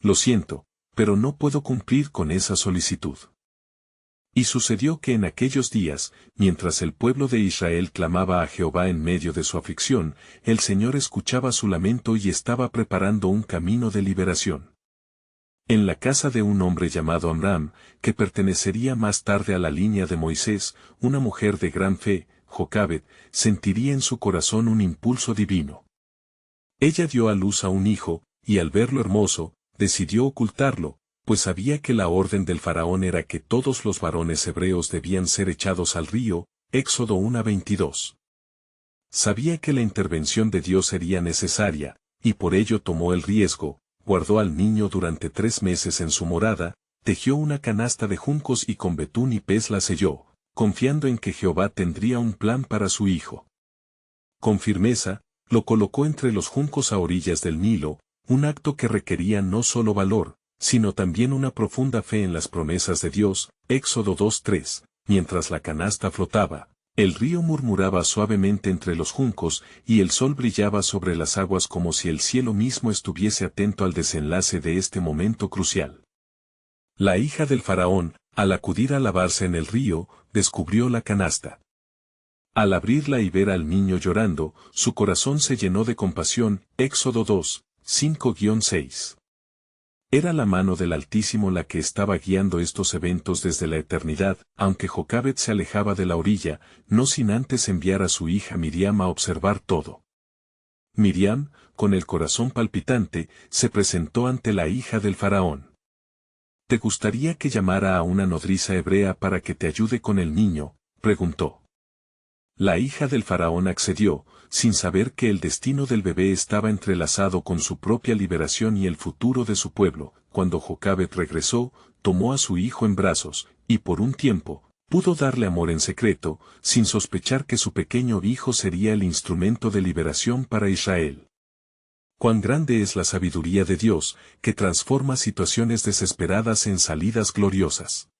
Lo siento, pero no puedo cumplir con esa solicitud. Y sucedió que en aquellos días, mientras el pueblo de Israel clamaba a Jehová en medio de su aflicción, el Señor escuchaba su lamento y estaba preparando un camino de liberación. En la casa de un hombre llamado Amram, que pertenecería más tarde a la línea de Moisés, una mujer de gran fe, Jocabed, sentiría en su corazón un impulso divino. Ella dio a luz a un hijo, y al verlo hermoso, decidió ocultarlo, pues sabía que la orden del faraón era que todos los varones hebreos debían ser echados al río, Éxodo 1:22. Sabía que la intervención de Dios sería necesaria, y por ello tomó el riesgo, guardó al niño durante 3 meses en su morada, tejió una canasta de juncos y con betún y pez la selló, confiando en que Jehová tendría un plan para su hijo. Con firmeza, lo colocó entre los juncos a orillas del Nilo, un acto que requería no solo valor, sino también una profunda fe en las promesas de Dios, Éxodo 2:3, mientras la canasta flotaba, el río murmuraba suavemente entre los juncos y el sol brillaba sobre las aguas como si el cielo mismo estuviese atento al desenlace de este momento crucial. La hija del faraón, al acudir a lavarse en el río, descubrió la canasta. Al abrirla y ver al niño llorando, su corazón se llenó de compasión, Éxodo 2:5-6. Era la mano del Altísimo la que estaba guiando estos eventos desde la eternidad, aunque Jocabed se alejaba de la orilla, no sin antes enviar a su hija Miriam a observar todo. Miriam, con el corazón palpitante, se presentó ante la hija del faraón. ¿Te gustaría que llamara a una nodriza hebrea para que te ayude con el niño?, preguntó. La hija del faraón accedió, sin saber que el destino del bebé estaba entrelazado con su propia liberación y el futuro de su pueblo. Cuando Jocabed regresó, tomó a su hijo en brazos, y por un tiempo, pudo darle amor en secreto, sin sospechar que su pequeño hijo sería el instrumento de liberación para Israel. Cuán grande es la sabiduría de Dios, que transforma situaciones desesperadas en salidas gloriosas.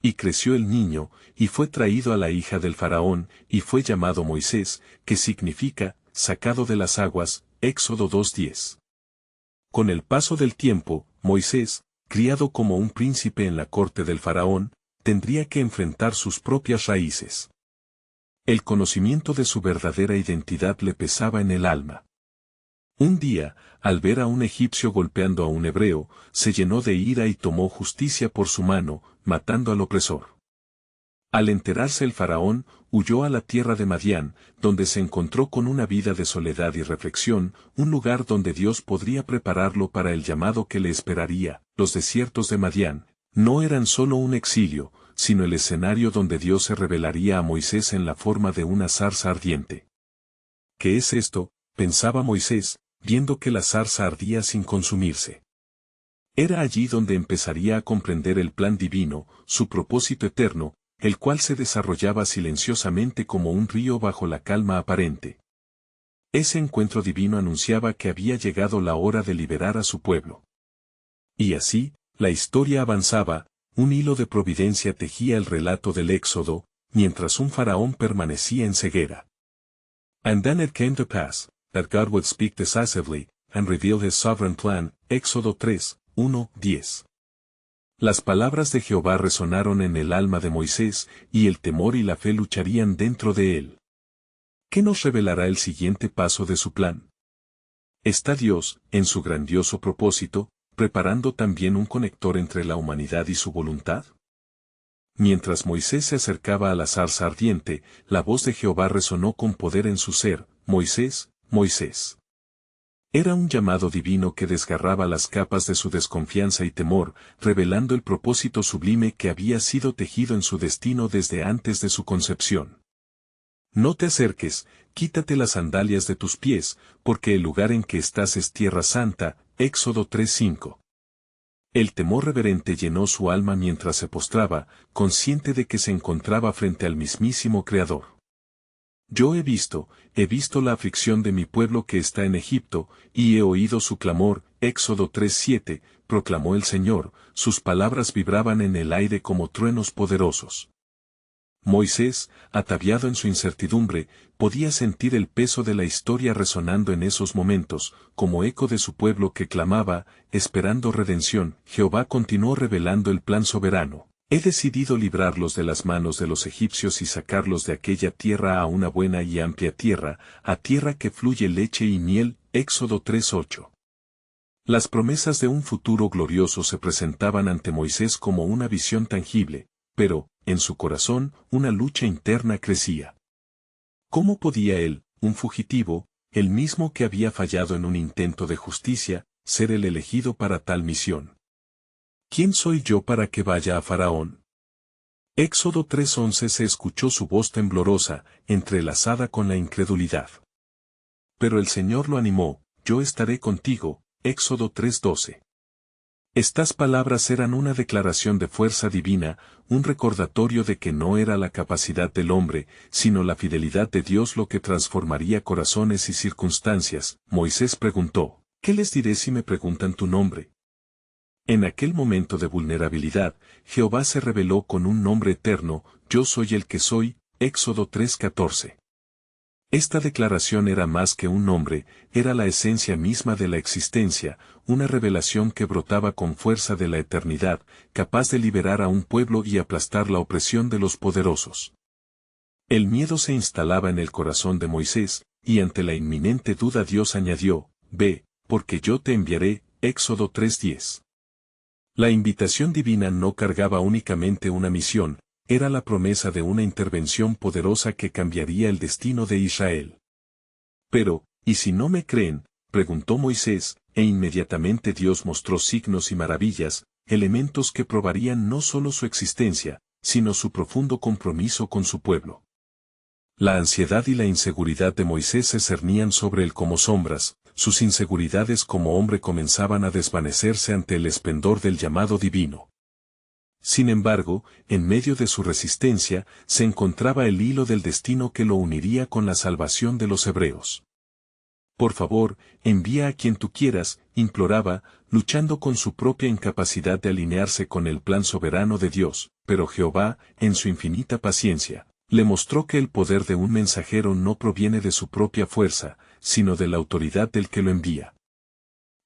Y creció el niño, y fue traído a la hija del faraón, y fue llamado Moisés, que significa, sacado de las aguas, Éxodo 2:10. Con el paso del tiempo, Moisés, criado como un príncipe en la corte del faraón, tendría que enfrentar sus propias raíces. El conocimiento de su verdadera identidad le pesaba en el alma. Un día, al ver a un egipcio golpeando a un hebreo, se llenó de ira y tomó justicia por su mano, matando al opresor. Al enterarse el faraón, huyó a la tierra de Madián, donde se encontró con una vida de soledad y reflexión, un lugar donde Dios podría prepararlo para el llamado que le esperaría. Los desiertos de Madián no eran solo un exilio, sino el escenario donde Dios se revelaría a Moisés en la forma de una zarza ardiente. ¿Qué es esto?, pensaba Moisés, viendo que la zarza ardía sin consumirse. Era allí donde empezaría a comprender el plan divino, su propósito eterno, el cual se desarrollaba silenciosamente como un río bajo la calma aparente. Ese encuentro divino anunciaba que había llegado la hora de liberar a su pueblo. Y así, la historia avanzaba, un hilo de providencia tejía el relato del Éxodo, mientras un faraón permanecía en ceguera. And then it came to pass, that God would speak decisively, and reveal his sovereign plan, Éxodo 3:1-10. Las palabras de Jehová resonaron en el alma de Moisés, y el temor y la fe lucharían dentro de él. ¿Qué nos revelará el siguiente paso de su plan? ¿Está Dios, en su grandioso propósito, preparando también un conector entre la humanidad y su voluntad? Mientras Moisés se acercaba a la zarza ardiente, la voz de Jehová resonó con poder en su ser: Moisés, Moisés. Era un llamado divino que desgarraba las capas de su desconfianza y temor, revelando el propósito sublime que había sido tejido en su destino desde antes de su concepción. No te acerques, quítate las sandalias de tus pies, porque el lugar en que estás es tierra santa, Éxodo 3:5. El temor reverente llenó su alma mientras se postraba, consciente de que se encontraba frente al mismísimo Creador. Yo he visto la aflicción de mi pueblo que está en Egipto, y he oído su clamor, Éxodo 3:7, proclamó el Señor, sus palabras vibraban en el aire como truenos poderosos. Moisés, ataviado en su incertidumbre, podía sentir el peso de la historia resonando en esos momentos, como eco de su pueblo que clamaba, esperando redención. Jehová continuó revelando el plan soberano. He decidido librarlos de las manos de los egipcios y sacarlos de aquella tierra a una buena y amplia tierra, a tierra que fluye leche y miel. Éxodo 3:8. Las promesas de un futuro glorioso se presentaban ante Moisés como una visión tangible, pero, en su corazón, una lucha interna crecía. ¿Cómo podía él, un fugitivo, el mismo que había fallado en un intento de justicia, ser el elegido para tal misión? ¿Quién soy yo para que vaya a Faraón? Éxodo 3:11 se escuchó su voz temblorosa, entrelazada con la incredulidad. Pero el Señor lo animó, yo estaré contigo. Éxodo 3:12. Estas palabras eran una declaración de fuerza divina, un recordatorio de que no era la capacidad del hombre, sino la fidelidad de Dios lo que transformaría corazones y circunstancias. Moisés preguntó, ¿qué les diré si me preguntan tu nombre? En aquel momento de vulnerabilidad, Jehová se reveló con un nombre eterno, yo soy el que soy. Éxodo 3:14. Esta declaración era más que un nombre, era la esencia misma de la existencia, una revelación que brotaba con fuerza de la eternidad, capaz de liberar a un pueblo y aplastar la opresión de los poderosos. El miedo se instalaba en el corazón de Moisés, y ante la inminente duda Dios añadió, ve, porque yo te enviaré. Éxodo 3:10. La invitación divina no cargaba únicamente una misión, era la promesa de una intervención poderosa que cambiaría el destino de Israel. Pero, ¿y si no me creen?, preguntó Moisés, e inmediatamente Dios mostró signos y maravillas, elementos que probarían no solo su existencia, sino su profundo compromiso con su pueblo. La ansiedad y la inseguridad de Moisés se cernían sobre él como sombras, sus inseguridades como hombre comenzaban a desvanecerse ante el esplendor del llamado divino. Sin embargo, en medio de su resistencia, se encontraba el hilo del destino que lo uniría con la salvación de los hebreos. Por favor, envía a quien tú quieras, imploraba, luchando con su propia incapacidad de alinearse con el plan soberano de Dios, pero Jehová, en su infinita paciencia, le mostró que el poder de un mensajero no proviene de su propia fuerza, sino de la autoridad del que lo envía.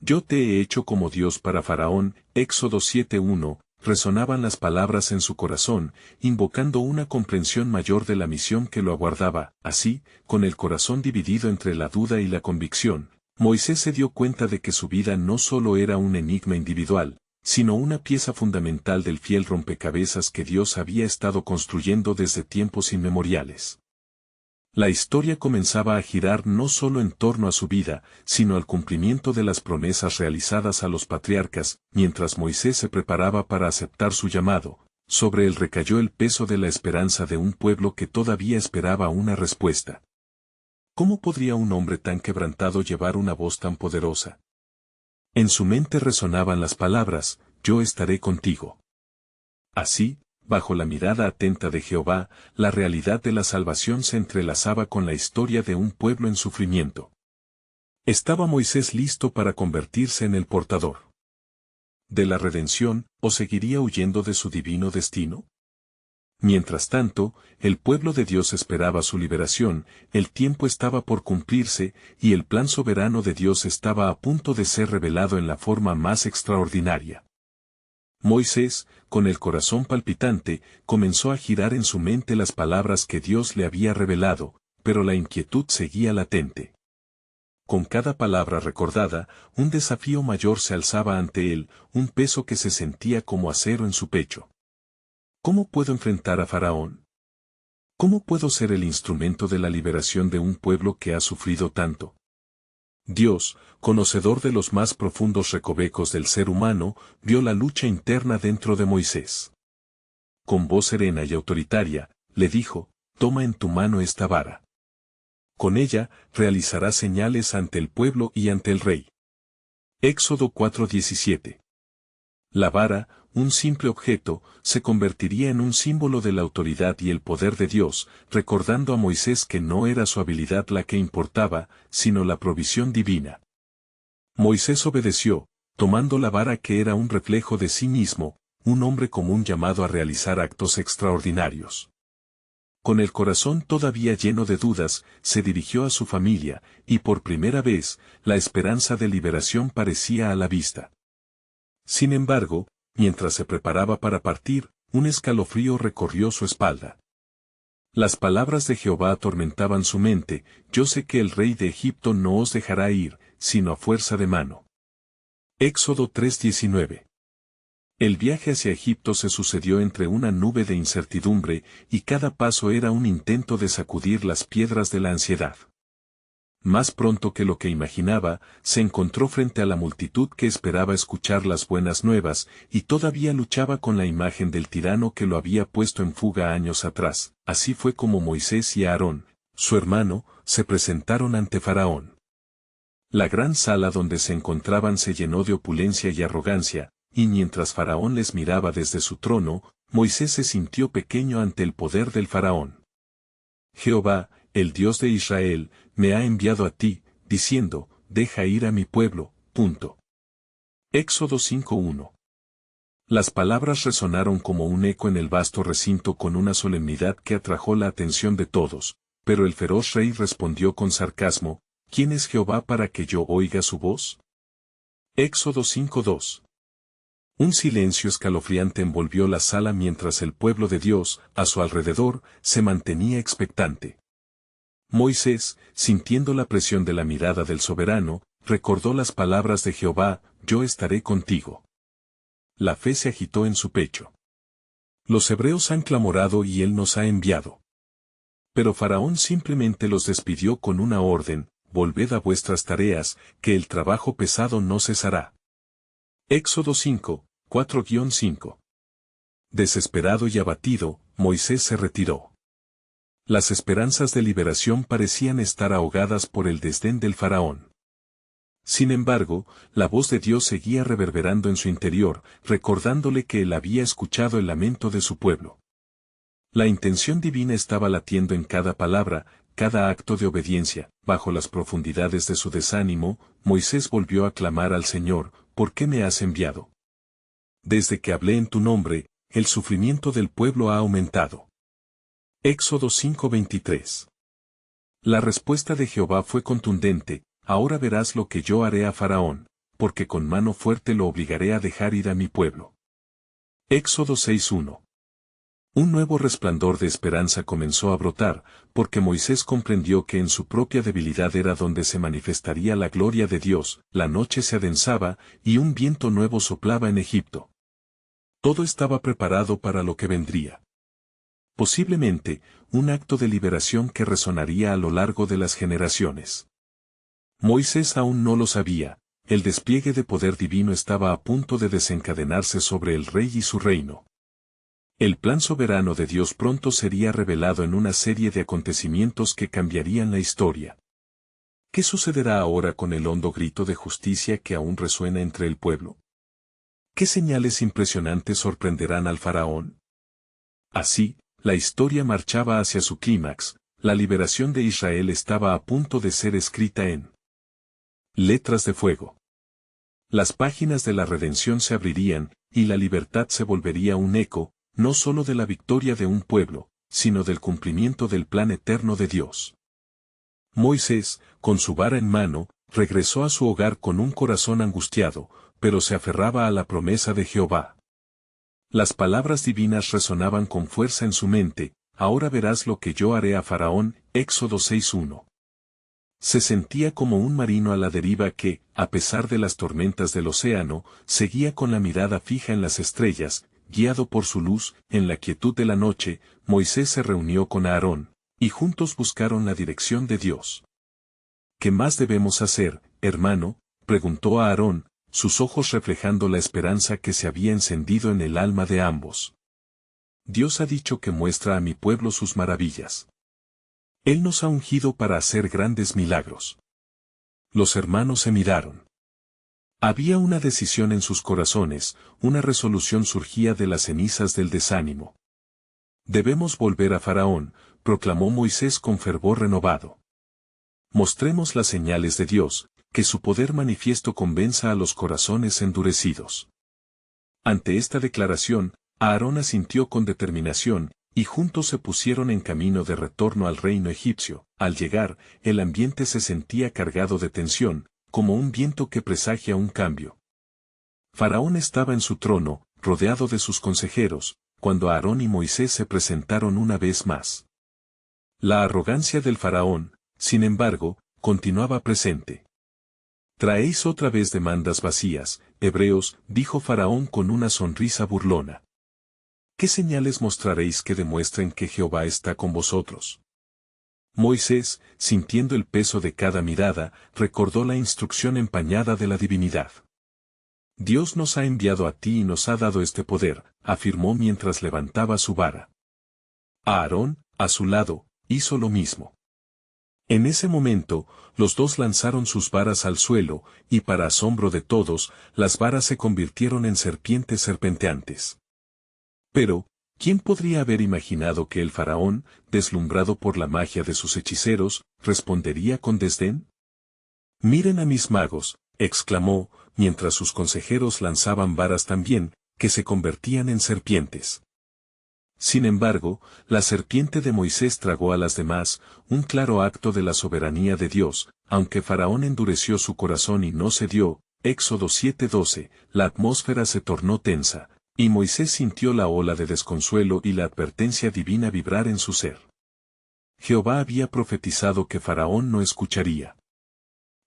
Yo te he hecho como Dios para Faraón. Éxodo 7:1. Resonaban las palabras en su corazón, invocando una comprensión mayor de la misión que lo aguardaba. Así, con el corazón dividido entre la duda y la convicción, Moisés se dio cuenta de que su vida no solo era un enigma individual, sino una pieza fundamental del fiel rompecabezas que Dios había estado construyendo desde tiempos inmemoriales. La historia comenzaba a girar no solo en torno a su vida, sino al cumplimiento de las promesas realizadas a los patriarcas. Mientras Moisés se preparaba para aceptar su llamado, sobre él recayó el peso de la esperanza de un pueblo que todavía esperaba una respuesta. ¿Cómo podría un hombre tan quebrantado llevar una voz tan poderosa? En su mente resonaban las palabras, yo estaré contigo. Así, bajo la mirada atenta de Jehová, la realidad de la salvación se entrelazaba con la historia de un pueblo en sufrimiento. ¿Estaba Moisés listo para convertirse en el portador de la redención, o seguiría huyendo de su divino destino? Mientras tanto, el pueblo de Dios esperaba su liberación, el tiempo estaba por cumplirse, y el plan soberano de Dios estaba a punto de ser revelado en la forma más extraordinaria. Moisés, con el corazón palpitante, comenzó a girar en su mente las palabras que Dios le había revelado, pero la inquietud seguía latente. Con cada palabra recordada, un desafío mayor se alzaba ante él, un peso que se sentía como acero en su pecho. ¿Cómo puedo enfrentar a Faraón? ¿Cómo puedo ser el instrumento de la liberación de un pueblo que ha sufrido tanto? Dios, conocedor de los más profundos recovecos del ser humano, vio la lucha interna dentro de Moisés. Con voz serena y autoritaria, le dijo, toma en tu mano esta vara. Con ella, realizarás señales ante el pueblo y ante el rey. Éxodo 4:17. La vara, un simple objeto, se convertiría en un símbolo de la autoridad y el poder de Dios, recordando a Moisés que no era su habilidad la que importaba, sino la provisión divina. Moisés obedeció, tomando la vara que era un reflejo de sí mismo, un hombre común llamado a realizar actos extraordinarios. Con el corazón todavía lleno de dudas, se dirigió a su familia, y por primera vez, la esperanza de liberación parecía a la vista. Sin embargo, mientras se preparaba para partir, un escalofrío recorrió su espalda. Las palabras de Jehová atormentaban su mente: yo sé que el rey de Egipto no os dejará ir, sino a fuerza de mano. Éxodo 3:19. El viaje hacia Egipto se sucedió entre una nube de incertidumbre, y cada paso era un intento de sacudir las piedras de la ansiedad. Más pronto que lo que imaginaba, se encontró frente a la multitud que esperaba escuchar las buenas nuevas, y todavía luchaba con la imagen del tirano que lo había puesto en fuga años atrás. Así fue como Moisés y Aarón, su hermano, se presentaron ante Faraón. La gran sala donde se encontraban se llenó de opulencia y arrogancia, y mientras Faraón les miraba desde su trono, Moisés se sintió pequeño ante el poder del Faraón. Jehová, el Dios de Israel, me ha enviado a ti, diciendo: deja ir a mi pueblo. Éxodo 5:1. Las palabras resonaron como un eco en el vasto recinto con una solemnidad que atrajo la atención de todos, pero el feroz rey respondió con sarcasmo: ¿quién es Jehová para que yo oiga su voz? Éxodo 5:2. Un silencio escalofriante envolvió la sala mientras el pueblo de Dios, a su alrededor, se mantenía expectante. Moisés, sintiendo la presión de la mirada del soberano, recordó las palabras de Jehová: yo estaré contigo. La fe se agitó en su pecho. Los hebreos han clamorado y él nos ha enviado. Pero Faraón simplemente los despidió con una orden: volved a vuestras tareas, que el trabajo pesado no cesará. Éxodo 5, 4-5. Desesperado y abatido, Moisés se retiró. Las esperanzas de liberación parecían estar ahogadas por el desdén del Faraón. Sin embargo, la voz de Dios seguía reverberando en su interior, recordándole que él había escuchado el lamento de su pueblo. La intención divina estaba latiendo en cada palabra, cada acto de obediencia. Bajo las profundidades de su desánimo, Moisés volvió a clamar al Señor: ¿por qué me has enviado? Desde que hablé en tu nombre, el sufrimiento del pueblo ha aumentado. Éxodo 5:23. La respuesta de Jehová fue contundente: ahora verás lo que yo haré a Faraón, porque con mano fuerte lo obligaré a dejar ir a mi pueblo. Éxodo 6:1. Un nuevo resplandor de esperanza comenzó a brotar, porque Moisés comprendió que en su propia debilidad era donde se manifestaría la gloria de Dios. La noche se adensaba, y un viento nuevo soplaba en Egipto. Todo estaba preparado para lo que vendría. Posiblemente, un acto de liberación que resonaría a lo largo de las generaciones. Moisés aún no lo sabía: el despliegue de poder divino estaba a punto de desencadenarse sobre el rey y su reino. El plan soberano de Dios pronto sería revelado en una serie de acontecimientos que cambiarían la historia. ¿Qué sucederá ahora con el hondo grito de justicia que aún resuena entre el pueblo? ¿Qué señales impresionantes sorprenderán al faraón? Así, la historia marchaba hacia su clímax. La liberación de Israel estaba a punto de ser escrita en letras de fuego. Las páginas de la redención se abrirían, y la libertad se volvería un eco, no solo de la victoria de un pueblo, sino del cumplimiento del plan eterno de Dios. Moisés, con su vara en mano, regresó a su hogar con un corazón angustiado, pero se aferraba a la promesa de Jehová. Las palabras divinas resonaban con fuerza en su mente: ahora verás lo que yo haré a Faraón. Éxodo 6:1. Se sentía como un marino a la deriva que, a pesar de las tormentas del océano, seguía con la mirada fija en las estrellas. Guiado por su luz, en la quietud de la noche, Moisés se reunió con Aarón, y juntos buscaron la dirección de Dios. ¿Qué más debemos hacer, hermano?, preguntó a Aarón, sus ojos reflejando la esperanza que se había encendido en el alma de ambos. Dios ha dicho que muestra a mi pueblo sus maravillas. Él nos ha ungido para hacer grandes milagros. Los hermanos se miraron. Había una decisión en sus corazones, una resolución surgía de las cenizas del desánimo. Debemos volver a Faraón, proclamó Moisés con fervor renovado. Mostremos las señales de Dios, que su poder manifiesto convenza a los corazones endurecidos. Ante esta declaración, Aarón asintió con determinación, Y juntos se pusieron en camino de retorno al reino egipcio. Al llegar, el ambiente se sentía cargado de tensión, como un viento que presagia un cambio. Faraón estaba en su trono, rodeado de sus consejeros, cuando Aarón y Moisés se presentaron una vez más. La arrogancia del faraón, sin embargo, continuaba presente. «Traéis otra vez demandas vacías, hebreos», dijo Faraón con una sonrisa burlona. «¿Qué señales mostraréis que demuestren que Jehová está con vosotros?» Moisés, sintiendo el peso de cada mirada, recordó la instrucción empañada de la divinidad. «Dios nos ha enviado a ti y nos ha dado este poder», afirmó mientras levantaba su vara. Aarón, a su lado, hizo lo mismo. En ese momento, los dos lanzaron sus varas al suelo, y para asombro de todos, las varas se convirtieron en serpientes serpenteantes. Pero, ¿quién podría haber imaginado que el faraón, deslumbrado por la magia de sus hechiceros, respondería con desdén? «Miren a mis magos», exclamó, mientras sus consejeros lanzaban varas también, que se convertían en serpientes. Sin embargo, la serpiente de Moisés tragó a las demás, un claro acto de la soberanía de Dios, aunque Faraón endureció su corazón y no cedió. Éxodo 7:12, la atmósfera se tornó tensa, y Moisés sintió la ola de desconsuelo y la advertencia divina vibrar en su ser. Jehová había profetizado que Faraón no escucharía.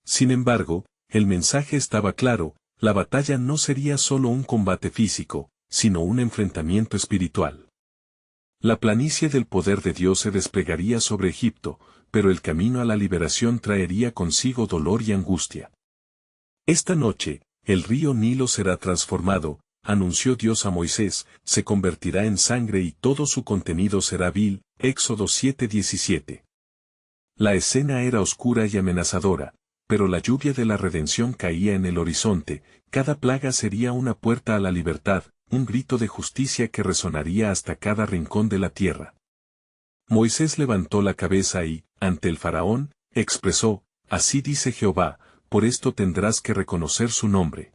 Sin embargo, el mensaje estaba claro: la batalla no sería solo un combate físico, sino un enfrentamiento espiritual. La planicie del poder de Dios se desplegaría sobre Egipto, pero el camino a la liberación traería consigo dolor y angustia. «Esta noche, el río Nilo será transformado», anunció Dios a Moisés, «se convertirá en sangre y todo su contenido será vil». Éxodo 7:17. La escena era oscura y amenazadora, pero la lluvia de la redención caía en el horizonte. Cada plaga sería una puerta a la libertad, un grito de justicia que resonaría hasta cada rincón de la tierra. Moisés levantó la cabeza y, ante el faraón, expresó: «Así dice Jehová, por esto tendrás que reconocer su nombre.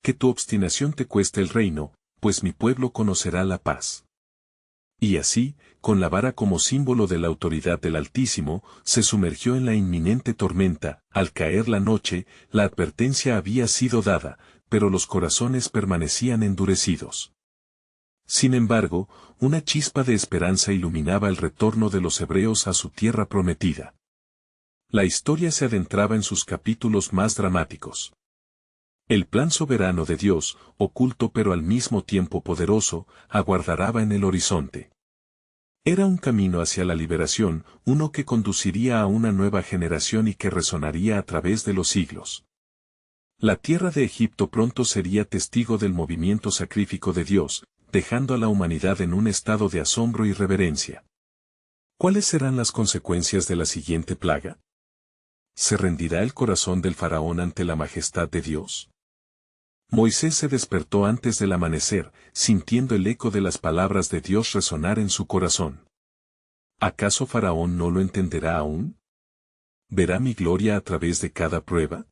Que tu obstinación te cueste el reino, pues mi pueblo conocerá la paz». Y así, con la vara como símbolo de la autoridad del Altísimo, se sumergió en la inminente tormenta. Al caer la noche, la advertencia había sido dada, pero los corazones permanecían endurecidos. Sin embargo, una chispa de esperanza iluminaba el retorno de los hebreos a su tierra prometida. La historia se adentraba en sus capítulos más dramáticos. El plan soberano de Dios, oculto pero al mismo tiempo poderoso, aguardaba en el horizonte. Era un camino hacia la liberación, uno que conduciría a una nueva generación y que resonaría a través de los siglos. La tierra de Egipto pronto sería testigo del movimiento sacrífico de Dios, dejando a la humanidad en un estado de asombro y reverencia. ¿Cuáles serán las consecuencias de la siguiente plaga? ¿Se rendirá el corazón del faraón ante la majestad de Dios? Moisés se despertó antes del amanecer, sintiendo el eco de las palabras de Dios resonar en su corazón. ¿Acaso Faraón no lo entenderá aún? ¿Verá mi gloria a través de cada prueba?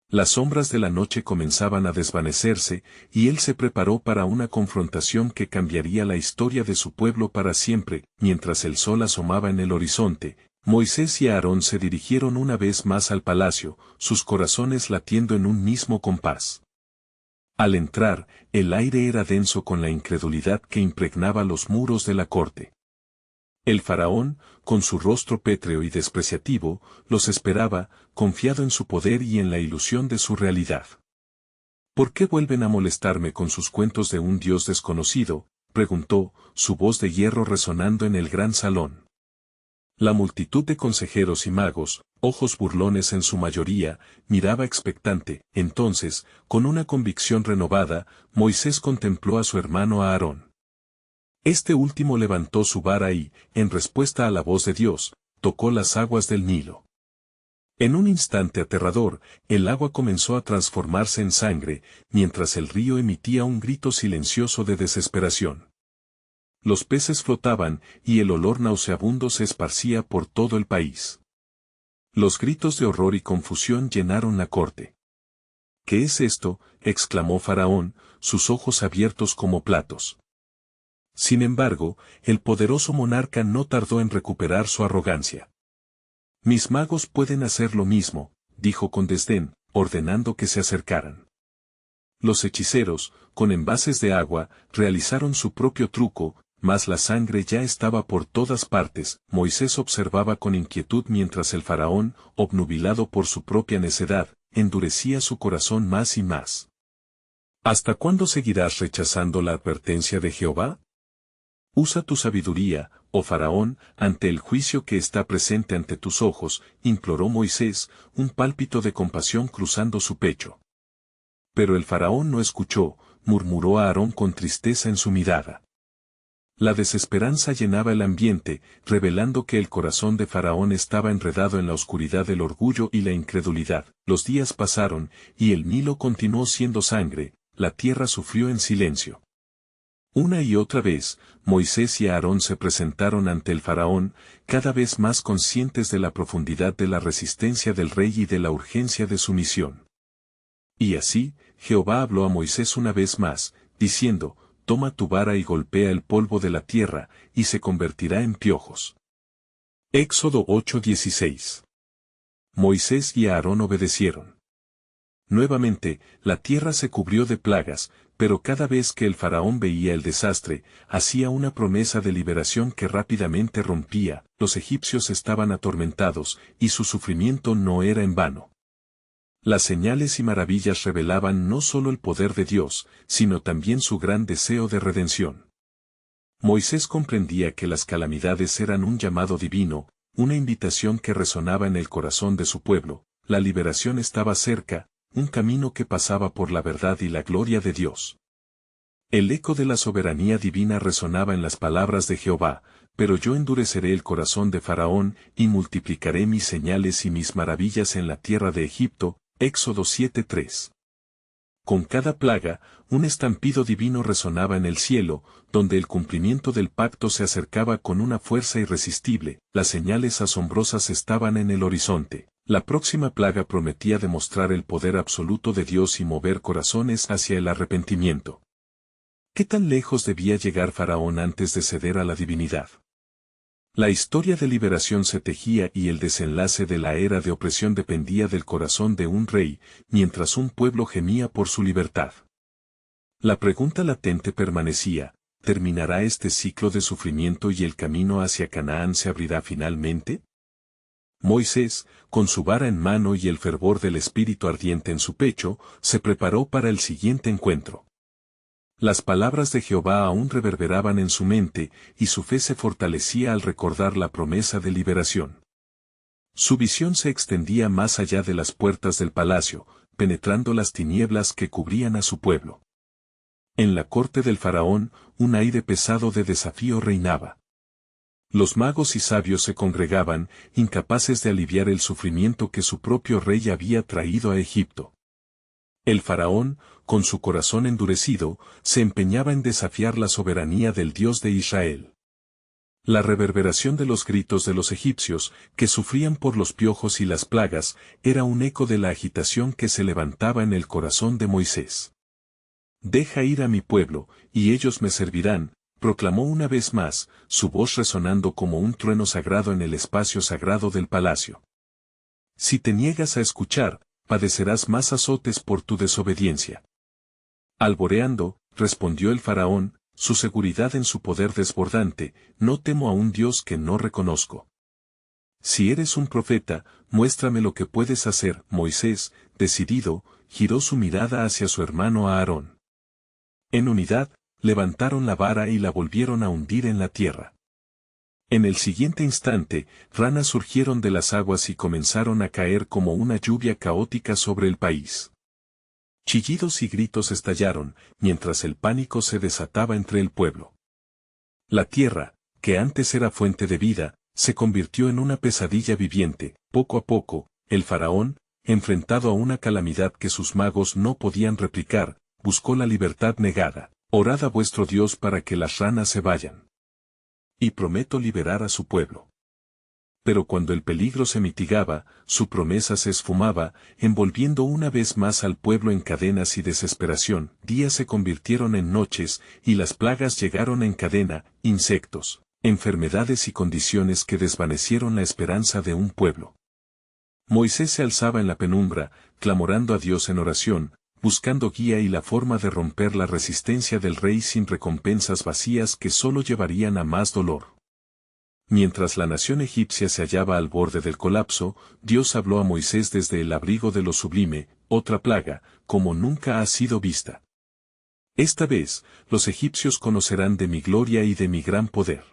Las sombras de la noche comenzaban a desvanecerse, y él se preparó para una confrontación que cambiaría la historia de su pueblo para siempre. Mientras el sol asomaba en el horizonte, Moisés y Aarón se dirigieron una vez más al palacio, sus corazones latiendo en un mismo compás. Al entrar, el aire era denso con la incredulidad que impregnaba los muros de la corte. El faraón, con su rostro pétreo y despreciativo, los esperaba, confiado en su poder y en la ilusión de su realidad. ¿Por qué vuelven a molestarme con sus cuentos de un Dios desconocido?, preguntó, su voz de hierro resonando en el gran salón. La multitud de consejeros y magos, ojos burlones en su mayoría, miraba expectante. Entonces, con una convicción renovada, Moisés contempló a su hermano Aarón. Este último levantó su vara y, en respuesta a la voz de Dios, tocó las aguas del Nilo. En un instante aterrador, el agua comenzó a transformarse en sangre, mientras el río emitía un grito silencioso de desesperación. Los peces flotaban, y el olor nauseabundo se esparcía por todo el país. Los gritos de horror y confusión llenaron la corte. ¿Qué es esto?, exclamó Faraón, sus ojos abiertos como platos. Sin embargo, el poderoso monarca no tardó en recuperar su arrogancia. Mis magos pueden hacer lo mismo, dijo con desdén, ordenando que se acercaran. Los hechiceros, con envases de agua, realizaron su propio truco, mas la sangre ya estaba por todas partes. Moisés observaba con inquietud mientras el faraón, obnubilado por su propia necedad, endurecía su corazón más y más. ¿Hasta cuándo seguirás rechazando la advertencia de Jehová? Usa tu sabiduría, oh faraón, ante el juicio que está presente ante tus ojos, imploró Moisés, un pálpito de compasión cruzando su pecho. Pero el faraón no escuchó, murmuró a Aarón con tristeza en su mirada. La desesperanza llenaba el ambiente, revelando que el corazón de Faraón estaba enredado en la oscuridad del orgullo y la incredulidad. Los días pasaron, y el Nilo continuó siendo sangre, la tierra sufrió en silencio. Una y otra vez, Moisés y Aarón se presentaron ante el faraón, cada vez más conscientes de la profundidad de la resistencia del rey y de la urgencia de su misión. Y así, Jehová habló a Moisés una vez más, diciendo, toma tu vara y golpea el polvo de la tierra, y se convertirá en piojos. Éxodo 8:16. Moisés y Aarón obedecieron. Nuevamente, la tierra se cubrió de plagas, pero cada vez que el faraón veía el desastre, hacía una promesa de liberación que rápidamente rompía. Los egipcios estaban atormentados, y su sufrimiento no era en vano. Las señales y maravillas revelaban no solo el poder de Dios, sino también su gran deseo de redención. Moisés comprendía que las calamidades eran un llamado divino, una invitación que resonaba en el corazón de su pueblo. La liberación estaba cerca, un camino que pasaba por la verdad y la gloria de Dios. El eco de la soberanía divina resonaba en las palabras de Jehová, pero yo endureceré el corazón de Faraón, y multiplicaré mis señales y mis maravillas en la tierra de Egipto. Éxodo 7:3. Con cada plaga, un estampido divino resonaba en el cielo, donde el cumplimiento del pacto se acercaba con una fuerza irresistible. Las señales asombrosas estaban en el horizonte. La próxima plaga prometía demostrar el poder absoluto de Dios y mover corazones hacia el arrepentimiento. ¿Qué tan lejos debía llegar Faraón antes de ceder a la divinidad? La historia de liberación se tejía y el desenlace de la era de opresión dependía del corazón de un rey, mientras un pueblo gemía por su libertad. La pregunta latente permanecía, ¿terminará este ciclo de sufrimiento y el camino hacia Canaán se abrirá finalmente? Moisés, con su vara en mano y el fervor del espíritu ardiente en su pecho, se preparó para el siguiente encuentro. Las palabras de Jehová aún reverberaban en su mente, y su fe se fortalecía al recordar la promesa de liberación. Su visión se extendía más allá de las puertas del palacio, penetrando las tinieblas que cubrían a su pueblo. En la corte del faraón, un aire pesado de desafío reinaba. Los magos y sabios se congregaban, incapaces de aliviar el sufrimiento que su propio rey había traído a Egipto. El faraón, con su corazón endurecido, se empeñaba en desafiar la soberanía del Dios de Israel. La reverberación de los gritos de los egipcios, que sufrían por los piojos y las plagas, era un eco de la agitación que se levantaba en el corazón de Moisés. «Deja ir a mi pueblo, y ellos me servirán», proclamó una vez más, su voz resonando como un trueno sagrado en el espacio sagrado del palacio. «Si te niegas a escuchar, padecerás más azotes por tu desobediencia». Alboreando, respondió el faraón, su seguridad en su poder desbordante, no temo a un Dios que no reconozco. Si eres un profeta, muéstrame lo que puedes hacer. Moisés, decidido, giró su mirada hacia su hermano Aarón. En unidad, levantaron la vara y la volvieron a hundir en la tierra. En el siguiente instante, ranas surgieron de las aguas y comenzaron a caer como una lluvia caótica sobre el país. Chillidos y gritos estallaron, mientras el pánico se desataba entre el pueblo. La tierra, que antes era fuente de vida, se convirtió en una pesadilla viviente. Poco a poco, el faraón, enfrentado a una calamidad que sus magos no podían replicar, buscó la libertad negada. Orad a vuestro Dios para que las ranas se vayan. Y prometo liberar a su pueblo. Pero cuando el peligro se mitigaba, su promesa se esfumaba, envolviendo una vez más al pueblo en cadenas y desesperación. Días se convirtieron en noches, y las plagas llegaron en cadena, insectos, enfermedades y condiciones que desvanecieron la esperanza de un pueblo. Moisés se alzaba en la penumbra, clamorando a Dios en oración, buscando guía y la forma de romper la resistencia del rey sin recompensas vacías que solo llevarían a más dolor. Mientras la nación egipcia se hallaba al borde del colapso, Dios habló a Moisés desde el abrigo de lo sublime, otra plaga, como nunca ha sido vista. Esta vez, los egipcios conocerán de mi gloria y de mi gran poder.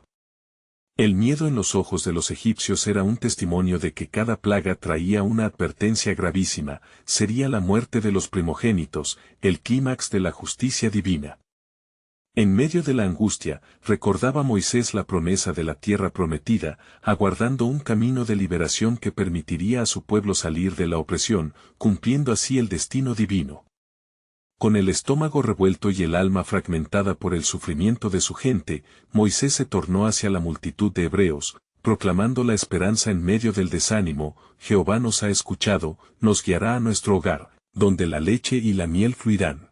El miedo en los ojos de los egipcios era un testimonio de que cada plaga traía una advertencia gravísima, sería la muerte de los primogénitos, el clímax de la justicia divina. En medio de la angustia, recordaba Moisés la promesa de la tierra prometida, aguardando un camino de liberación que permitiría a su pueblo salir de la opresión, cumpliendo así el destino divino. Con el estómago revuelto y el alma fragmentada por el sufrimiento de su gente, Moisés se tornó hacia la multitud de hebreos, proclamando la esperanza en medio del desánimo: Jehová nos ha escuchado, nos guiará a nuestro hogar, donde la leche y la miel fluirán.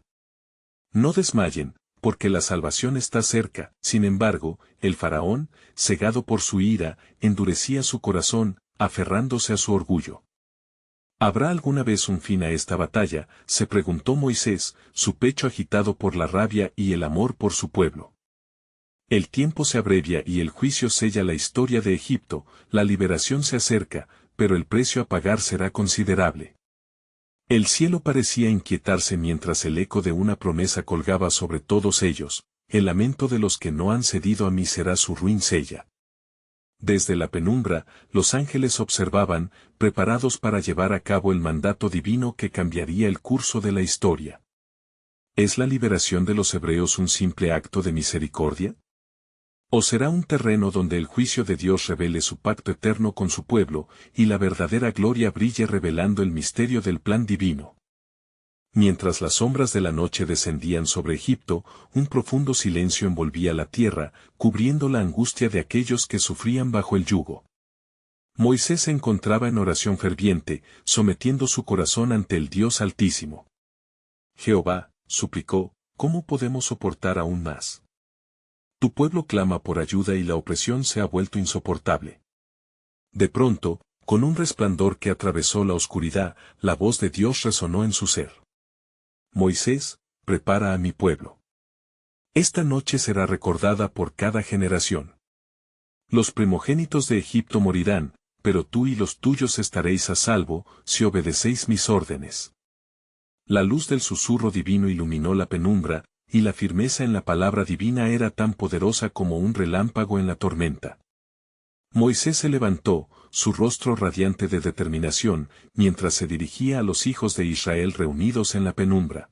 No desmayen, porque la salvación está cerca. Sin embargo, el faraón, cegado por su ira, endurecía su corazón, aferrándose a su orgullo. ¿Habrá alguna vez un fin a esta batalla?, se preguntó Moisés, su pecho agitado por la rabia y el amor por su pueblo. El tiempo se abrevia y el juicio sella la historia de Egipto, la liberación se acerca, pero el precio a pagar será considerable. El cielo parecía inquietarse mientras el eco de una promesa colgaba sobre todos ellos: el lamento de los que no han cedido a mí será su ruin sella. Desde la penumbra, los ángeles observaban, preparados para llevar a cabo el mandato divino que cambiaría el curso de la historia. ¿Es la liberación de los hebreos un simple acto de misericordia? ¿O será un terreno donde el juicio de Dios revele su pacto eterno con su pueblo, y la verdadera gloria brille revelando el misterio del plan divino? Mientras las sombras de la noche descendían sobre Egipto, un profundo silencio envolvía la tierra, cubriendo la angustia de aquellos que sufrían bajo el yugo. Moisés se encontraba en oración ferviente, sometiendo su corazón ante el Dios Altísimo. Jehová, suplicó, ¿cómo podemos soportar aún más? Tu pueblo clama por ayuda y la opresión se ha vuelto insoportable. De pronto, con un resplandor que atravesó la oscuridad, la voz de Dios resonó en su ser. Moisés, prepara a mi pueblo. Esta noche será recordada por cada generación. Los primogénitos de Egipto morirán, pero tú y los tuyos estaréis a salvo, si obedecéis mis órdenes. La luz del susurro divino iluminó la penumbra, y la firmeza en la palabra divina era tan poderosa como un relámpago en la tormenta. Moisés se levantó, su rostro radiante de determinación, mientras se dirigía a los hijos de Israel reunidos en la penumbra.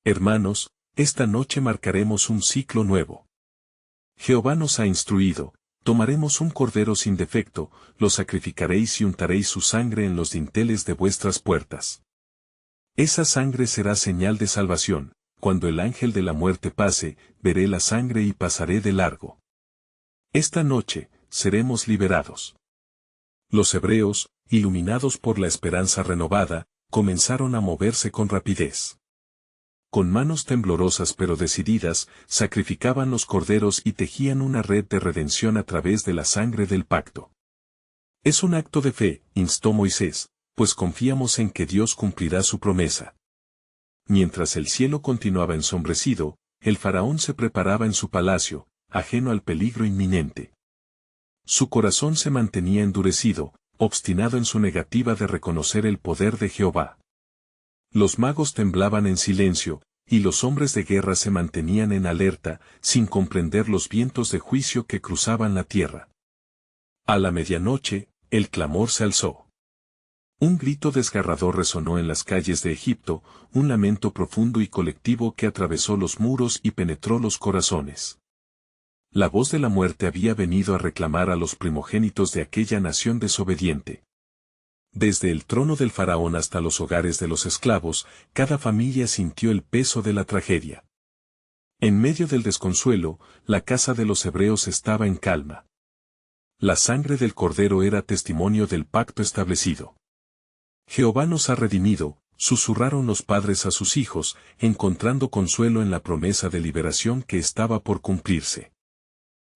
Hermanos, esta noche marcaremos un ciclo nuevo. Jehová nos ha instruido: tomaremos un cordero sin defecto, lo sacrificaréis y untaréis su sangre en los dinteles de vuestras puertas. Esa sangre será señal de salvación. Cuando el ángel de la muerte pase, veré la sangre y pasaré de largo. Esta noche, seremos liberados. Los hebreos, iluminados por la esperanza renovada, comenzaron a moverse con rapidez. Con manos temblorosas pero decididas, sacrificaban los corderos y tejían una red de redención a través de la sangre del pacto. Es un acto de fe, instó Moisés, pues confiamos en que Dios cumplirá su promesa. Mientras el cielo continuaba ensombrecido, el faraón se preparaba en su palacio, ajeno al peligro inminente. Su corazón se mantenía endurecido, obstinado en su negativa de reconocer el poder de Jehová. Los magos temblaban en silencio, y los hombres de guerra se mantenían en alerta, sin comprender los vientos de juicio que cruzaban la tierra. A la medianoche, el clamor se alzó. Un grito desgarrador resonó en las calles de Egipto, un lamento profundo y colectivo que atravesó los muros y penetró los corazones. La voz de la muerte había venido a reclamar a los primogénitos de aquella nación desobediente. Desde el trono del faraón hasta los hogares de los esclavos, cada familia sintió el peso de la tragedia. En medio del desconsuelo, la casa de los hebreos estaba en calma. La sangre del Cordero era testimonio del pacto establecido. Jehová nos ha redimido, susurraron los padres a sus hijos, encontrando consuelo en la promesa de liberación que estaba por cumplirse.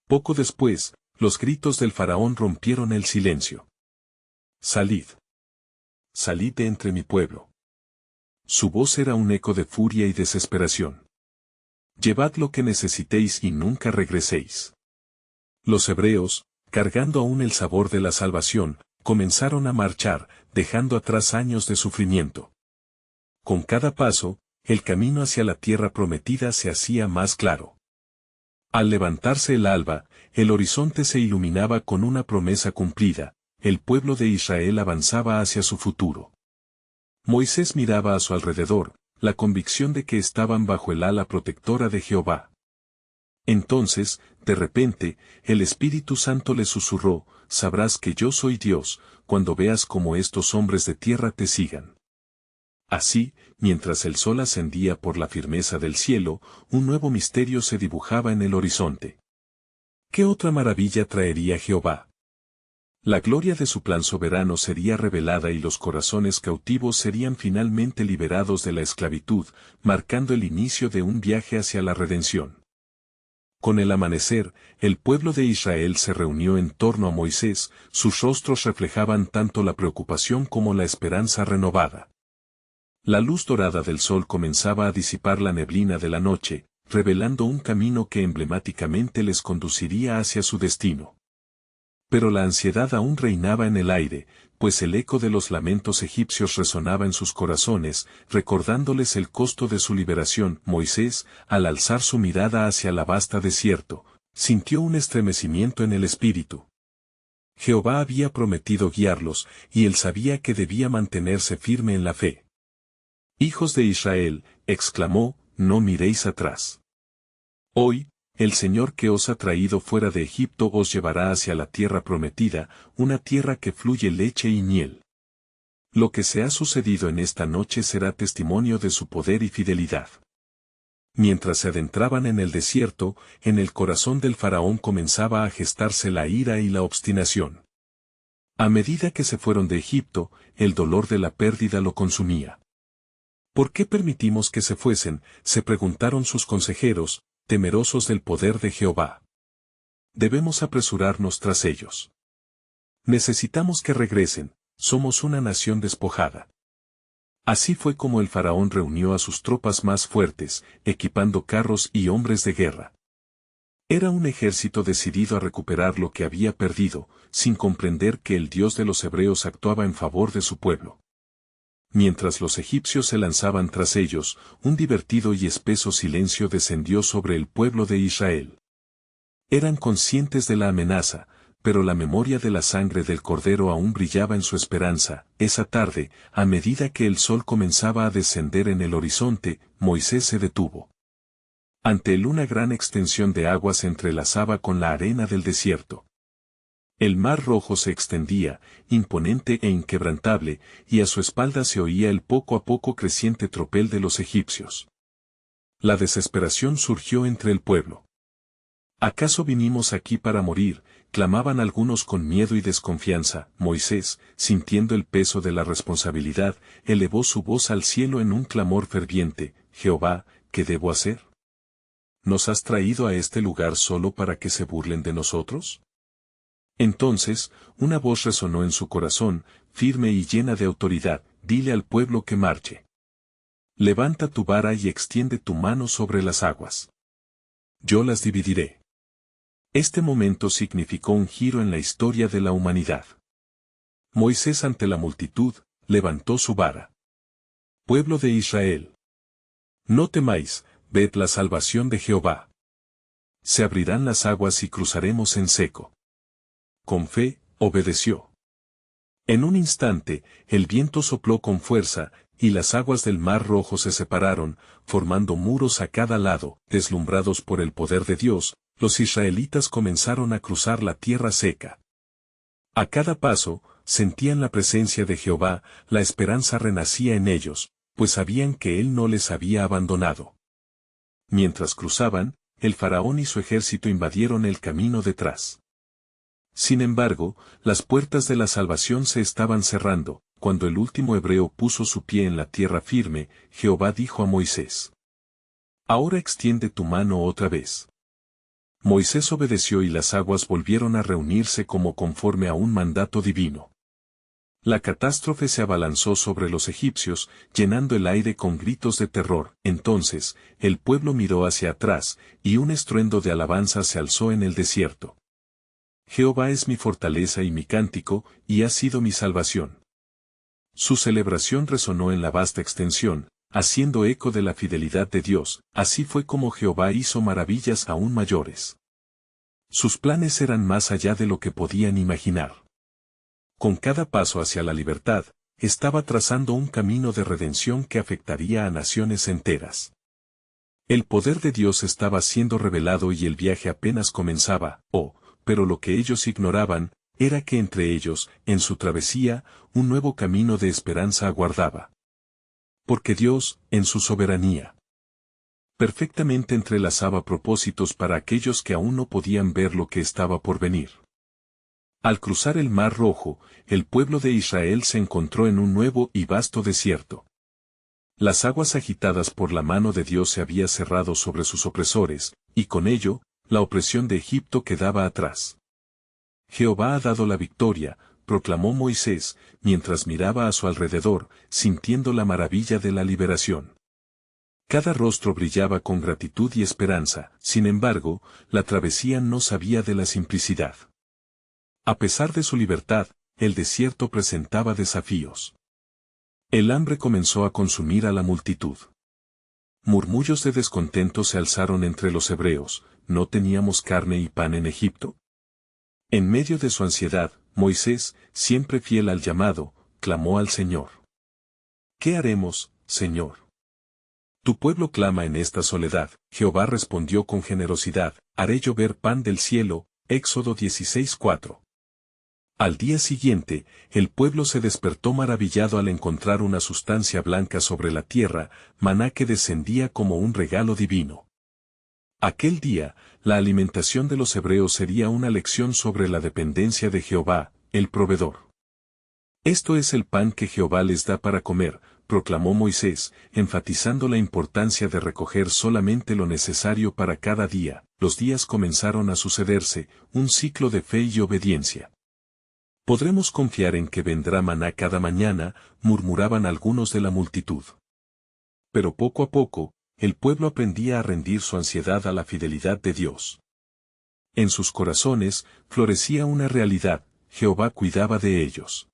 Poco después, los gritos del faraón rompieron el silencio. Salid. Salid de entre mi pueblo. Su voz era un eco de furia y desesperación. Llevad lo que necesitéis y nunca regreséis. Los hebreos, cargando aún el sabor de la salvación, comenzaron a marchar, dejando atrás años de sufrimiento. Con cada paso, el camino hacia la tierra prometida se hacía más claro. Al levantarse el alba, el horizonte se iluminaba con una promesa cumplida, el pueblo de Israel avanzaba hacia su futuro. Moisés miraba a su alrededor, la convicción de que estaban bajo el ala protectora de Jehová. Entonces, de repente, el Espíritu Santo le susurró: sabrás que yo soy Dios, cuando veas cómo estos hombres de tierra te sigan. Así, mientras el sol ascendía por la firmeza del cielo, un nuevo misterio se dibujaba en el horizonte. ¿Qué otra maravilla traería Jehová? La gloria de su plan soberano sería revelada y los corazones cautivos serían finalmente liberados de la esclavitud, marcando el inicio de un viaje hacia la redención. Con el amanecer, el pueblo de Israel se reunió en torno a Moisés, sus rostros reflejaban tanto la preocupación como la esperanza renovada. La luz dorada del sol comenzaba a disipar la neblina de la noche, revelando un camino que emblemáticamente les conduciría hacia su destino. Pero la ansiedad aún reinaba en el aire, pues el eco de los lamentos egipcios resonaba en sus corazones, recordándoles el costo de su liberación. Moisés, al alzar su mirada hacia la vasta desierto, sintió un estremecimiento en el espíritu. Jehová había prometido guiarlos, y él sabía que debía mantenerse firme en la fe. Hijos de Israel, exclamó, no miréis atrás. Hoy, el Señor que os ha traído fuera de Egipto os llevará hacia la tierra prometida, una tierra que fluye leche y miel. Lo que se ha sucedido en esta noche será testimonio de su poder y fidelidad. Mientras se adentraban en el desierto, en el corazón del faraón comenzaba a gestarse la ira y la obstinación. A medida que se fueron de Egipto, el dolor de la pérdida lo consumía. ¿Por qué permitimos que se fuesen?, se preguntaron sus consejeros, temerosos del poder de Jehová. Debemos apresurarnos tras ellos. Necesitamos que regresen, somos una nación despojada. Así fue como el faraón reunió a sus tropas más fuertes, equipando carros y hombres de guerra. Era un ejército decidido a recuperar lo que había perdido, sin comprender que el Dios de los hebreos actuaba en favor de su pueblo. Mientras los egipcios se lanzaban tras ellos, un divertido y espeso silencio descendió sobre el pueblo de Israel. Eran conscientes de la amenaza, pero la memoria de la sangre del Cordero aún brillaba en su esperanza. Esa tarde, a medida que el sol comenzaba a descender en el horizonte, Moisés se detuvo. Ante él una gran extensión de agua se entrelazaba con la arena del desierto. El mar Rojo se extendía, imponente e inquebrantable, y a su espalda se oía el poco a poco creciente tropel de los egipcios. La desesperación surgió entre el pueblo. ¿Acaso vinimos aquí para morir?, clamaban algunos con miedo y desconfianza. Moisés, sintiendo el peso de la responsabilidad, elevó su voz al cielo en un clamor ferviente: Jehová, ¿qué debo hacer? ¿Nos has traído a este lugar solo para que se burlen de nosotros? Entonces, una voz resonó en su corazón, firme y llena de autoridad: dile al pueblo que marche. Levanta tu vara y extiende tu mano sobre las aguas. Yo las dividiré. Este momento significó un giro en la historia de la humanidad. Moisés, ante la multitud, levantó su vara. Pueblo de Israel, no temáis, ved la salvación de Jehová. Se abrirán las aguas y cruzaremos en seco. Con fe, obedeció. En un instante, el viento sopló con fuerza, y las aguas del mar Rojo se separaron, formando muros a cada lado. Deslumbrados por el poder de Dios, los israelitas comenzaron a cruzar la tierra seca. A cada paso, sentían la presencia de Jehová, la esperanza renacía en ellos, pues sabían que Él no les había abandonado. Mientras cruzaban, el faraón y su ejército invadieron el camino detrás. Sin embargo, las puertas de la salvación se estaban cerrando. Cuando el último hebreo puso su pie en la tierra firme, Jehová dijo a Moisés: Ahora extiende tu mano otra vez. Moisés obedeció y las aguas volvieron a reunirse como conforme a un mandato divino. La catástrofe se abalanzó sobre los egipcios, llenando el aire con gritos de terror. Entonces, el pueblo miró hacia atrás, y un estruendo de alabanza se alzó en el desierto. Jehová es mi fortaleza y mi cántico, y ha sido mi salvación. Su celebración resonó en la vasta extensión, haciendo eco de la fidelidad de Dios. Así fue como Jehová hizo maravillas aún mayores. Sus planes eran más allá de lo que podían imaginar. Con cada paso hacia la libertad, estaba trazando un camino de redención que afectaría a naciones enteras. El poder de Dios estaba siendo revelado y el viaje apenas comenzaba. Pero lo que ellos ignoraban, era que entre ellos, en su travesía, un nuevo camino de esperanza aguardaba. Porque Dios, en su soberanía, perfectamente entrelazaba propósitos para aquellos que aún no podían ver lo que estaba por venir. Al cruzar el Mar Rojo, el pueblo de Israel se encontró en un nuevo y vasto desierto. Las aguas agitadas por la mano de Dios se habían cerrado sobre sus opresores, y con ello, la opresión de Egipto quedaba atrás. Jehová ha dado la victoria, proclamó Moisés, mientras miraba a su alrededor, sintiendo la maravilla de la liberación. Cada rostro brillaba con gratitud y esperanza. Sin embargo, la travesía no sabía de la simplicidad. A pesar de su libertad, el desierto presentaba desafíos. El hambre comenzó a consumir a la multitud. Murmullos de descontento se alzaron entre los hebreos. ¿No teníamos carne y pan en Egipto? En medio de su ansiedad, Moisés, siempre fiel al llamado, clamó al Señor. ¿Qué haremos, Señor? Tu pueblo clama en esta soledad. Jehová respondió con generosidad: haré llover pan del cielo. Éxodo 16:4. Al día siguiente, el pueblo se despertó maravillado al encontrar una sustancia blanca sobre la tierra, maná que descendía como un regalo divino. Aquel día, la alimentación de los hebreos sería una lección sobre la dependencia de Jehová, el proveedor. Esto es el pan que Jehová les da para comer, proclamó Moisés, enfatizando la importancia de recoger solamente lo necesario para cada día. Los días comenzaron a sucederse, un ciclo de fe y obediencia. ¿Podremos confiar en que vendrá maná cada mañana?, murmuraban algunos de la multitud. Pero poco a poco, el pueblo aprendía a rendir su ansiedad a la fidelidad de Dios. En sus corazones, florecía una realidad: Jehová cuidaba de ellos.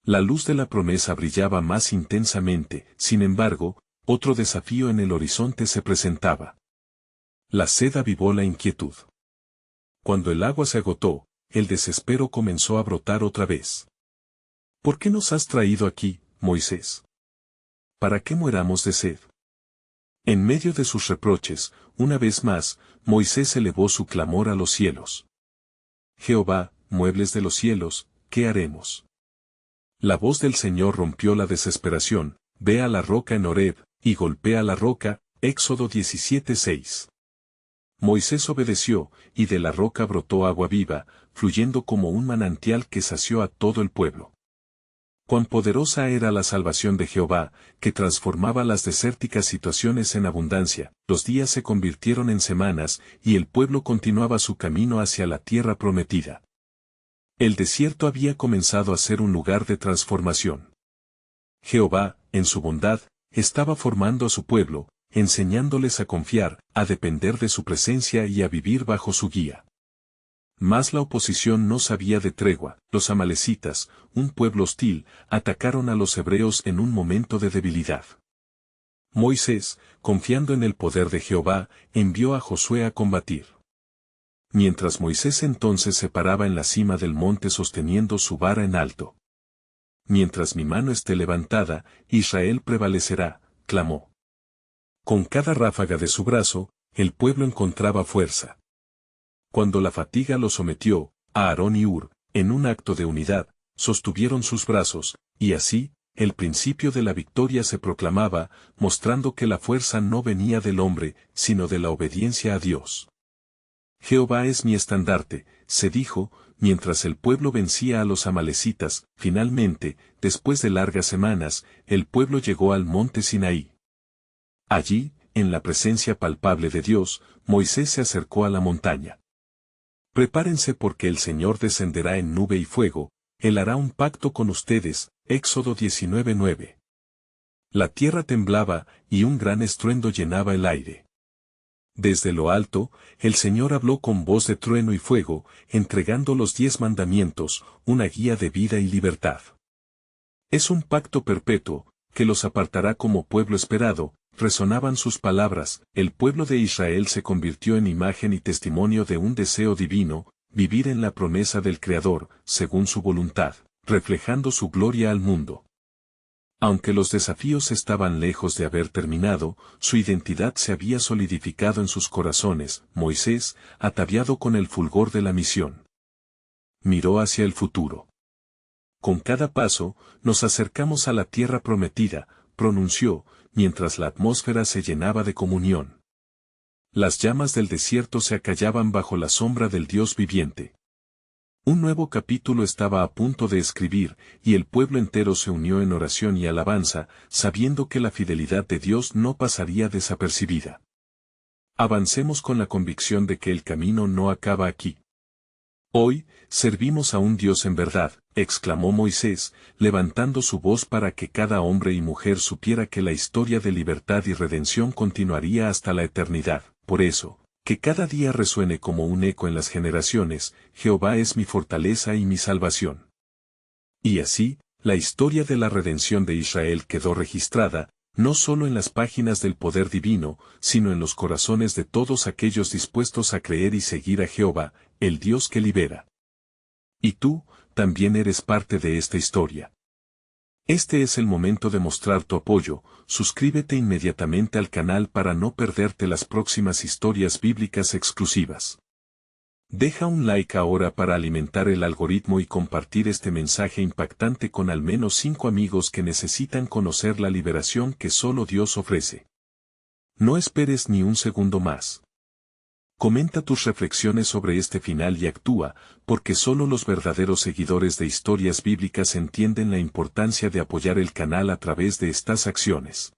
La luz de la promesa brillaba más intensamente. Sin embargo, otro desafío en el horizonte se presentaba. La sed avivó la inquietud. Cuando el agua se agotó, el desespero comenzó a brotar otra vez. ¿Por qué nos has traído aquí, Moisés? ¿Para qué muéramos de sed? En medio de sus reproches, una vez más, Moisés elevó su clamor a los cielos. Jehová, muebles de los cielos, ¿qué haremos? La voz del Señor rompió la desesperación: ve a la roca en Horeb, y golpea la roca. Éxodo 17:6. Moisés obedeció, y de la roca brotó agua viva, fluyendo como un manantial que sació a todo el pueblo. Cuán poderosa era la salvación de Jehová, que transformaba las desérticas situaciones en abundancia. Los días se convirtieron en semanas, y el pueblo continuaba su camino hacia la tierra prometida. El desierto había comenzado a ser un lugar de transformación. Jehová, en su bondad, estaba formando a su pueblo, enseñándoles a confiar, a depender de su presencia y a vivir bajo su guía. Mas la oposición no sabía de tregua. Los amalecitas, un pueblo hostil, atacaron a los hebreos en un momento de debilidad. Moisés, confiando en el poder de Jehová, envió a Josué a combatir. Mientras Moisés entonces se paraba en la cima del monte sosteniendo su vara en alto. Mientras mi mano esté levantada, Israel prevalecerá, clamó. Con cada ráfaga de su brazo, el pueblo encontraba fuerza. Cuando la fatiga lo sometió, Aarón y Hur, en un acto de unidad, sostuvieron sus brazos, y así, el principio de la victoria se proclamaba, mostrando que la fuerza no venía del hombre, sino de la obediencia a Dios. Jehová es mi estandarte, se dijo, mientras el pueblo vencía a los amalecitas. Finalmente, después de largas semanas, el pueblo llegó al monte Sinaí. Allí, en la presencia palpable de Dios, Moisés se acercó a la montaña. Prepárense porque el Señor descenderá en nube y fuego, Él hará un pacto con ustedes. Éxodo 19:9. La tierra temblaba, y un gran estruendo llenaba el aire. Desde lo alto, el Señor habló con voz de trueno y fuego, entregando los 10 mandamientos, una guía de vida y libertad. Es un pacto perpetuo, que los apartará como pueblo esperado. Resonaban sus palabras. El pueblo de Israel se convirtió en imagen y testimonio de un deseo divino, vivir en la promesa del Creador, según su voluntad, reflejando su gloria al mundo. Aunque los desafíos estaban lejos de haber terminado, su identidad se había solidificado en sus corazones. Moisés, ataviado con el fulgor de la misión, miró hacia el futuro. Con cada paso, nos acercamos a la tierra prometida, pronunció, mientras la atmósfera se llenaba de comunión. Las llamas del desierto se acallaban bajo la sombra del Dios viviente. Un nuevo capítulo estaba a punto de escribir, y el pueblo entero se unió en oración y alabanza, sabiendo que la fidelidad de Dios no pasaría desapercibida. Avancemos con la convicción de que el camino no acaba aquí. Hoy, servimos a un Dios en verdad, exclamó Moisés, levantando su voz para que cada hombre y mujer supiera que la historia de libertad y redención continuaría hasta la eternidad. Por eso, que cada día resuene como un eco en las generaciones: Jehová es mi fortaleza y mi salvación. Y así, la historia de la redención de Israel quedó registrada, no solo en las páginas del poder divino, sino en los corazones de todos aquellos dispuestos a creer y seguir a Jehová, el Dios que libera. Y tú, también eres parte de esta historia. Este es el momento de mostrar tu apoyo. Suscríbete inmediatamente al canal para no perderte las próximas historias bíblicas exclusivas. Deja un like ahora para alimentar el algoritmo y compartir este mensaje impactante con al menos 5 amigos que necesitan conocer la liberación que solo Dios ofrece. No esperes ni un segundo más. Comenta tus reflexiones sobre este final y actúa, porque solo los verdaderos seguidores de historias bíblicas entienden la importancia de apoyar el canal a través de estas acciones.